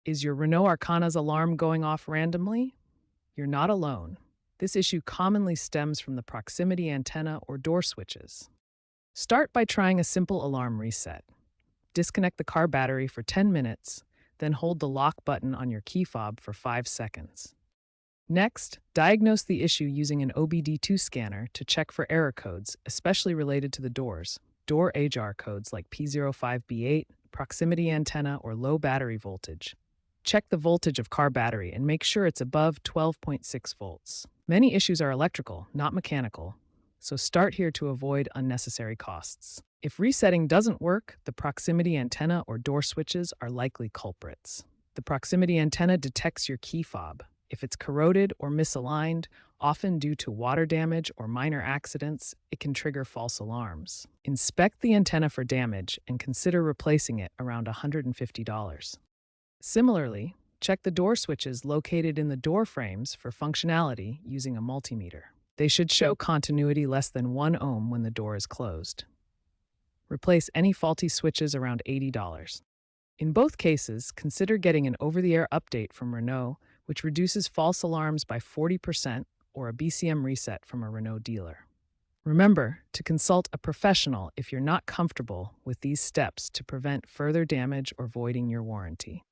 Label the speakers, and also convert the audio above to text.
Speaker 1: Is your Renault Arcana's alarm going off randomly? You're not alone. This issue commonly stems from the proximity antenna or door switches. Start by trying a simple alarm reset. Disconnect the car battery for 10 minutes, then hold the lock button on your key fob for 5 seconds. Next, diagnose the issue using an OBD2 scanner to check for error codes, especially related to the doors. Door AJAR codes like P05B8, proximity antenna, or low battery voltage. Check the voltage of car battery and make sure it's above 12.6 volts. Many issues are electrical, not mechanical, so start here to avoid unnecessary costs. If resetting doesn't work, the proximity antenna or door switches are likely culprits. The proximity antenna detects your key fob. If it's corroded or misaligned, often due to water damage or minor accidents, it can trigger false alarms. Inspect the antenna for damage and consider replacing it around $150. Similarly, check the door switches located in the door frames for functionality using a multimeter. They should show continuity less than 1 ohm when the door is closed. Replace any faulty switches around $80. In both cases, consider getting an over-the-air update from Renault, which reduces false alarms by 40%, or a BCM reset from a Renault dealer. Remember to consult a professional if you're not comfortable with these steps to prevent further damage or voiding your warranty.